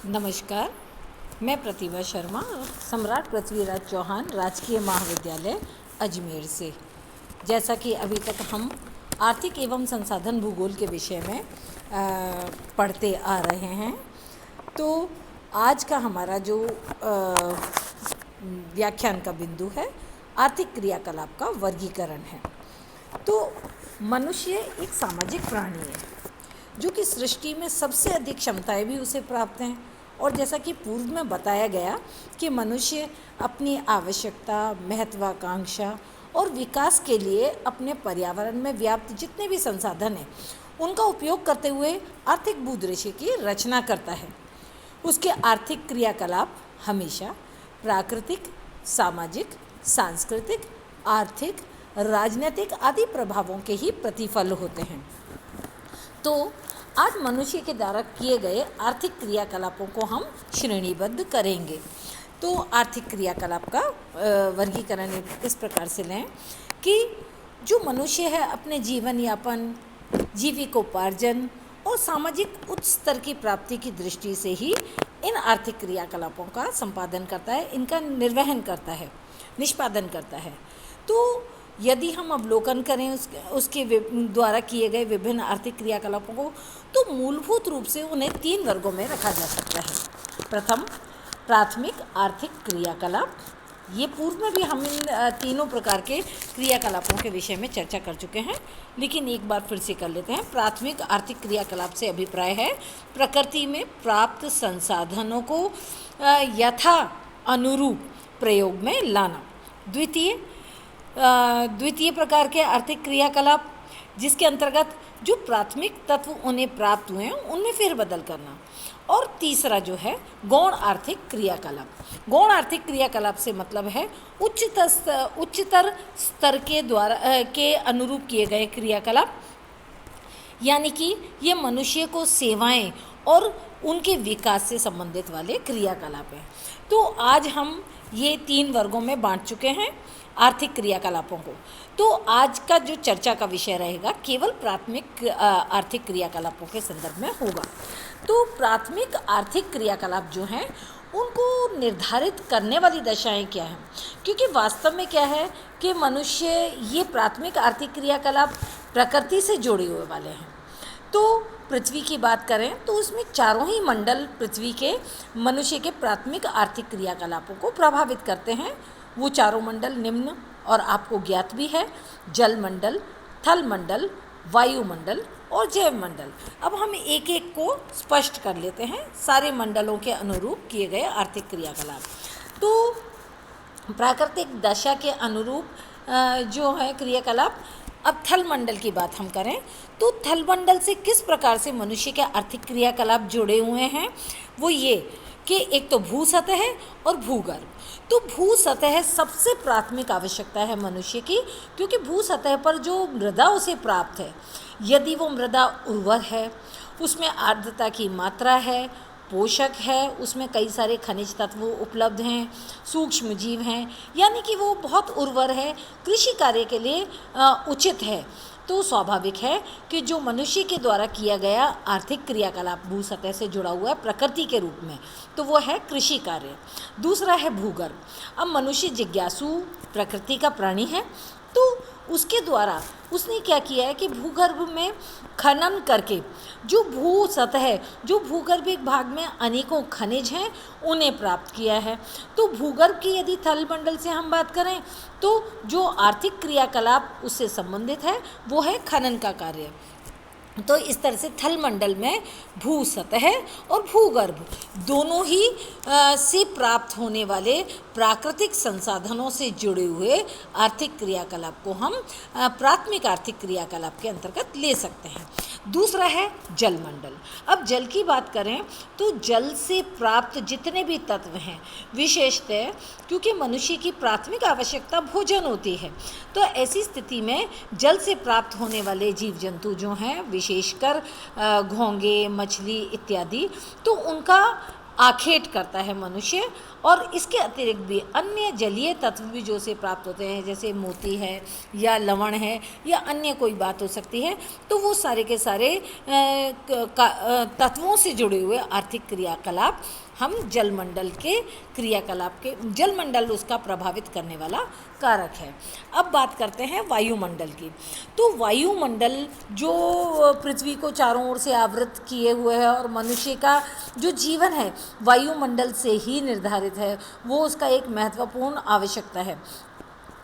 नमस्कार। मैं प्रतिभा शर्मा, सम्राट पृथ्वीराज चौहान राजकीय महाविद्यालय अजमेर से। जैसा कि अभी तक हम आर्थिक एवं संसाधन भूगोल के विषय में पढ़ते आ रहे हैं, तो आज का हमारा जो व्याख्यान का बिंदु है आर्थिक क्रियाकलाप का वर्गीकरण है। तो मनुष्य एक सामाजिक प्राणी है जो कि सृष्टि में सबसे अधिक क्षमताएं भी उसे प्राप्त हैं। और जैसा कि पूर्व में बताया गया कि मनुष्य अपनी आवश्यकता, महत्वाकांक्षा और विकास के लिए अपने पर्यावरण में व्याप्त जितने भी संसाधन हैं उनका उपयोग करते हुए आर्थिक भूदृश्य की रचना करता है। उसके आर्थिक क्रियाकलाप हमेशा प्राकृतिक, सामाजिक, सांस्कृतिक, आर्थिक, राजनीतिक आदि प्रभावों के ही प्रतिफल होते हैं। तो आज मनुष्य के द्वारा किए गए आर्थिक क्रियाकलापों को हम श्रेणीबद्ध करेंगे। तो आर्थिक क्रियाकलाप का वर्गीकरण इस प्रकार से लें कि जो मनुष्य है अपने जीवन यापन, जीविकोपार्जन और सामाजिक उच्च स्तर की प्राप्ति की दृष्टि से ही इन आर्थिक क्रियाकलापों का संपादन करता है, इनका निर्वहन करता है, निष्पादन करता है। तो यदि हम अवलोकन करें उसके द्वारा किए गए विभिन्न आर्थिक क्रियाकलापों को, तो मूलभूत रूप से उन्हें 3 वर्गों में रखा जा सकता है। प्रथम, प्राथमिक आर्थिक क्रियाकलाप। ये पूर्व में भी हम इन तीनों प्रकार के क्रियाकलापों के विषय में चर्चा कर चुके हैं, लेकिन एक बार फिर से कर लेते हैं। प्राथमिक आर्थिक क्रियाकलाप से अभिप्राय है प्रकृति में प्राप्त संसाधनों को यथा अनुरूप प्रयोग में लाना। द्वितीय प्रकार के आर्थिक क्रियाकलाप जिसके अंतर्गत जो प्राथमिक तत्व उन्हें प्राप्त हुए हैं उनमें फेरबदल करना। और तीसरा जो है गौण आर्थिक क्रियाकलाप। गौण आर्थिक क्रियाकलाप से मतलब है उच्चतर स्तर के द्वारा के अनुरूप किए गए क्रियाकलाप, यानी कि ये मनुष्य को सेवाएं और उनके विकास से संबंधित वाले क्रियाकलाप हैं। तो आज हम ये 3 वर्गों में बांट चुके हैं आर्थिक क्रियाकलापों को। तो आज का जो चर्चा का विषय रहेगा केवल प्राथमिक आर्थिक क्रियाकलापों के संदर्भ में होगा। तो प्राथमिक आर्थिक क्रियाकलाप जो हैं उनको निर्धारित करने वाली दशाएं क्या हैं, क्योंकि वास्तव में क्या है कि मनुष्य ये प्राथमिक आर्थिक क्रियाकलाप प्रकृति से जुड़े हुए वाले हैं। तो पृथ्वी की बात करें तो उसमें चारों ही मंडल पृथ्वी के मनुष्य के प्राथमिक आर्थिक क्रियाकलापों को प्रभावित करते हैं। वो चारों मंडल निम्न और आपको ज्ञात भी है: जल मंडल, थल मंडल, वायुमंडल और जैव मंडल। अब हम एक एक को स्पष्ट कर लेते हैं सारे मंडलों के अनुरूप किए गए आर्थिक क्रियाकलाप। तो प्राकृतिक दशा के अनुरूप जो है क्रियाकलाप। अब थल मंडल की बात हम करें तो थल मंडल से किस प्रकार से मनुष्य के आर्थिक क्रियाकलाप जुड़े हुए हैं, वो ये कि एक तो भू सतह और भूगर्भ। तो भू सतह सबसे प्राथमिक आवश्यकता है मनुष्य की, क्योंकि भू सतह पर जो मृदा उसे प्राप्त है, यदि वो मृदा उर्वर है, उसमें आर्द्रता की मात्रा है, पोषक है, उसमें कई सारे खनिज तत्व उपलब्ध हैं, सूक्ष्म जीव हैं, यानी कि वो बहुत उर्वर है, कृषि कार्य के लिए उचित है, तो स्वाभाविक है कि जो मनुष्य के द्वारा किया गया आर्थिक क्रियाकलाप भू सतह से जुड़ा हुआ है प्रकृति के रूप में, तो वो है कृषि कार्य। दूसरा है भूगर्भ। अब मनुष्य जिज्ञासु प्रकृति का प्राणी है, तो उसके द्वारा उसने क्या किया है कि भूगर्भ में खनन करके जो भू सतह, जो भूगर्भिक भाग में अनेकों खनिज हैं उन्हें प्राप्त किया है। तो भूगर्भ की यदि थल मंडल से हम बात करें तो जो आर्थिक क्रियाकलाप उससे संबंधित है वो है खनन का कार्य। तो इस तरह से थल मंडल में भू सतह और भूगर्भ दोनों ही से प्राप्त होने वाले प्राकृतिक संसाधनों से जुड़े हुए आर्थिक क्रियाकलाप को हम प्राथमिक आर्थिक क्रियाकलाप के अंतर्गत ले सकते हैं। दूसरा है जल मंडल। अब जल की बात करें तो जल से प्राप्त जितने भी तत्व हैं, विशेषतः क्योंकि मनुष्य की प्राथमिक आवश्यकता भोजन होती है, तो ऐसी स्थिति में जल से प्राप्त होने वाले जीव जंतु जो हैं, विशेषकर घोंगे, मछली इत्यादि, तो उनका आखेट करता है मनुष्य। और इसके अतिरिक्त भी अन्य जलीय तत्व भी जो से प्राप्त होते हैं, जैसे मोती है या लवण है या अन्य कोई बात हो सकती है, तो वो सारे के सारे तत्वों से जुड़े हुए आर्थिक क्रियाकलाप हम जलमंडल के क्रियाकलाप के, जलमंडल उसका प्रभावित करने वाला कारक है। अब बात करते हैं वायुमंडल की। तो वायुमंडल जो पृथ्वी को चारों ओर से आवृत किए हुए है और मनुष्य का जो जीवन है वायुमंडल से ही निर्धारित है, वो उसका एक महत्वपूर्ण आवश्यकता है।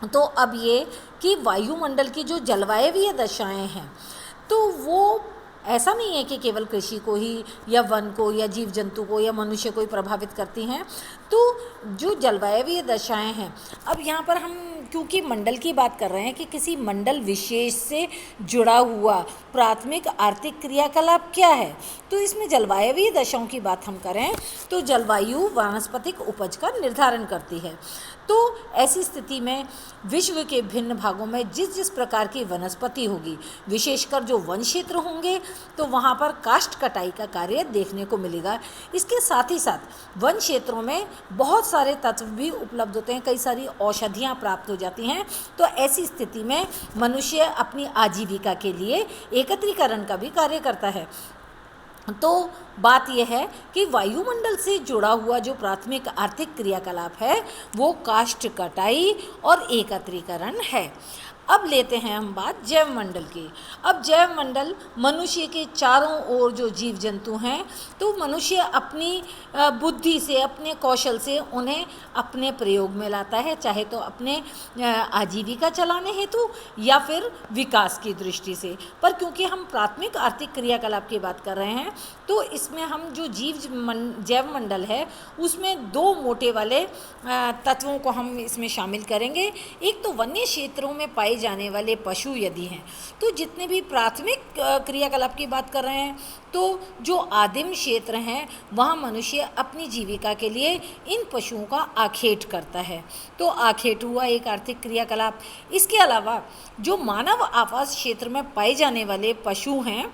तो अब ये कि वायुमंडल की जो जलवायवीय दशाएं हैं, तो वो ऐसा नहीं है कि केवल कृषि को ही या वन को या जीव जंतु को या मनुष्य को ही प्रभावित करती हैं। तो जो जलवायवीय दशाएं हैं, अब यहाँ पर हम क्योंकि मंडल की बात कर रहे हैं कि किसी मंडल विशेष से जुड़ा हुआ प्राथमिक आर्थिक क्रियाकलाप क्या है, तो इसमें जलवायवीय दशाओं की बात हम करें तो जलवायु वानस्पतिक उपज का निर्धारण करती है। तो ऐसी स्थिति में विश्व के भिन्न भागों में जिस जिस प्रकार की वनस्पति होगी, विशेषकर जो वन क्षेत्र होंगे, तो वहाँ पर काष्ठ कटाई का कार्य देखने को मिलेगा। इसके साथ ही साथ वन क्षेत्रों में बहुत सारे तत्व भी उपलब्ध होते हैं, कई सारी औषधियाँ प्राप्त हो जाती हैं। तो ऐसी स्थिति में मनुष्य अपनी आजीविका के लिए एकत्रीकरण का भी कार्य करता है। तो बात यह है कि वायुमंडल से जुड़ा हुआ जो प्राथमिक आर्थिक क्रियाकलाप है वो काष्ठ कटाई और एकत्रीकरण है। अब लेते हैं हम बात जैवमंडल की। अब जैवमंडल मनुष्य के चारों ओर जो जीव जंतु हैं, तो मनुष्य अपनी बुद्धि से, अपने कौशल से उन्हें अपने प्रयोग में लाता है, चाहे तो अपने आजीविका चलाने हेतु या फिर विकास की दृष्टि से। पर क्योंकि हम प्राथमिक आर्थिक क्रियाकलाप की बात कर रहे हैं, तो इसमें हम जो जैवमंडल है उसमें दो मोटे वाले तत्वों को हम इसमें शामिल करेंगे। एक तो वन्य क्षेत्रों में पाए जाने वाले पशु यदि हैं, तो जितने भी प्राथमिक क्रियाकलाप की बात कर रहे हैं, तो जो आदिम क्षेत्र हैं वहाँ मनुष्य अपनी जीविका के लिए इन पशुओं का आखेट करता है। तो आखेट हुआ एक आर्थिक क्रियाकलाप। इसके अलावा जो मानव आवास क्षेत्र में पाए जाने वाले पशु हैं,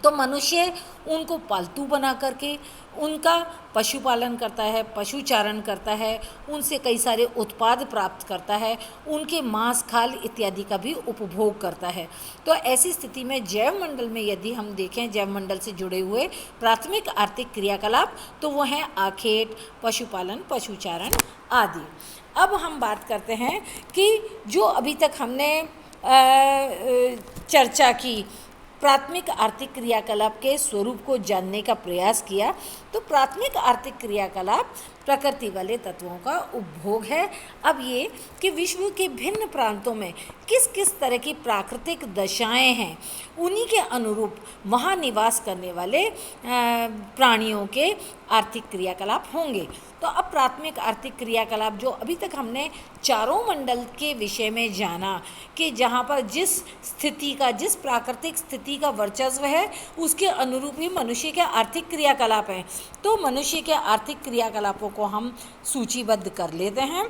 तो मनुष्य उनको पालतू बना करके उनका पशुपालन करता है, पशुचारण करता है, उनसे कई सारे उत्पाद प्राप्त करता है, उनके मांस खाल इत्यादि का भी उपभोग करता है। तो ऐसी स्थिति में जैवमंडल में यदि हम देखें जैवमंडल से जुड़े हुए प्राथमिक आर्थिक क्रियाकलाप, तो वो हैं आखेट, पशुपालन, पशुचारण आदि। अब हम बात करते हैं कि जो अभी तक हमने चर्चा की, प्राथमिक आर्थिक क्रियाकलाप के स्वरूप को जानने का प्रयास किया, तो प्राथमिक आर्थिक क्रियाकलाप प्रकृति वाले तत्वों का उपभोग है। अब ये कि विश्व के भिन्न प्रांतों में किस किस तरह की प्राकृतिक दशाएं हैं, उन्हीं के अनुरूप वहाँ निवास करने वाले प्राणियों के आर्थिक क्रियाकलाप होंगे। तो अब प्राथमिक आर्थिक क्रियाकलाप जो अभी तक हमने चारों मंडल के विषय में जाना कि जहाँ पर जिस स्थिति का, जिस प्राकृतिक स्थिति का वर्चस्व है, उसके अनुरूप ही मनुष्य के आर्थिक क्रियाकलाप हैं। तो मनुष्य के आर्थिक क्रियाकलापों को हम सूचीबद्ध कर लेते हैं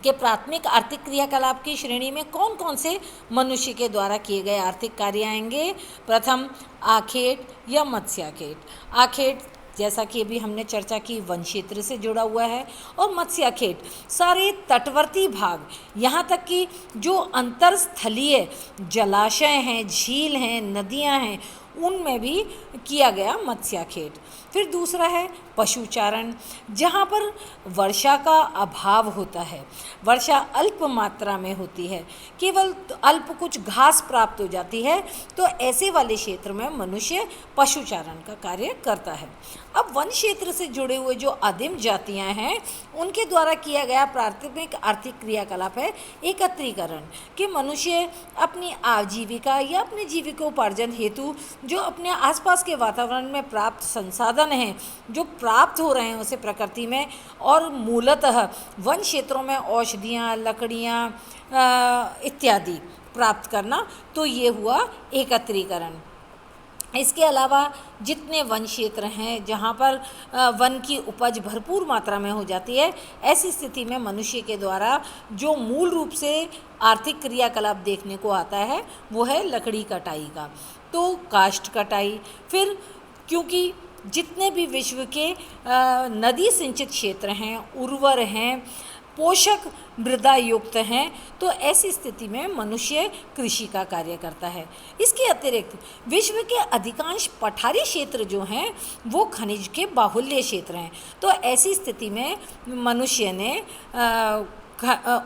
कि प्राथमिक आर्थिक क्रियाकलाप की श्रेणी में कौन कौन से मनुष्य के द्वारा किए गए आर्थिक कार्य आएंगे। प्रथम आखेट या मत्स्याखेट। आखेट जैसा कि अभी हमने चर्चा की वन क्षेत्र से जुड़ा हुआ है, और मत्स्याखेट सारे तटवर्ती भाग, यहाँ तक कि जो अंतरस्थलीय जलाशय हैं, झील हैं, नदियाँ हैं, उनमें भी किया गया मत्स्याखेट। फिर दूसरा है पशुचारण, जहाँ पर वर्षा का अभाव होता है, वर्षा अल्प मात्रा में होती है, केवल अल्प कुछ घास प्राप्त हो जाती है, तो ऐसे वाले क्षेत्र में मनुष्य पशुचारण का कार्य करता है। अब वन क्षेत्र से जुड़े हुए जो आदिम जातियां हैं, उनके द्वारा किया गया प्राथमिक आर्थिक क्रियाकलाप है एकत्रीकरण, कि मनुष्य अपनी आजीविका या अपने जीविकोपार्जन हेतु जो अपने आसपास के वातावरण में प्राप्त संसाधन हैं, जो प्राप्त हो रहे हैं उसे प्रकृति में, और मूलतः वन क्षेत्रों में औषधियाँ, लकड़ियाँ इत्यादि प्राप्त करना, तो ये हुआ एकत्रीकरण। इसके अलावा जितने वन क्षेत्र हैं जहाँ पर वन की उपज भरपूर मात्रा में हो जाती है, ऐसी स्थिति में मनुष्य के द्वारा जो मूल रूप से आर्थिक क्रियाकलाप देखने को आता है वो है लकड़ी कटाई का। तो काष्ठ कटाई, फिर क्योंकि जितने भी विश्व के नदी सिंचित क्षेत्र हैं, उर्वर हैं, पोषक मृदा युक्त हैं, तो ऐसी स्थिति में मनुष्य कृषि का कार्य करता है। इसके अतिरिक्त विश्व के अधिकांश पठारी क्षेत्र जो हैं वो खनिज के बाहुल्य क्षेत्र हैं, तो ऐसी स्थिति में मनुष्य ने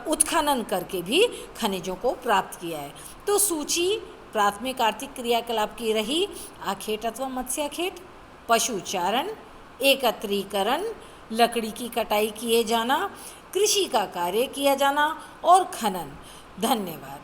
उत्खनन करके भी खनिजों को प्राप्त किया है। तो सूची प्राथमिक आर्थिक क्रियाकलाप की रही आखेट अथवा मत्स्याखेट, पशुचारण, एकत्रीकरण, लकड़ी की कटाई किए जाना, कृषि का कार्य किया जाना और खनन। धन्यवाद।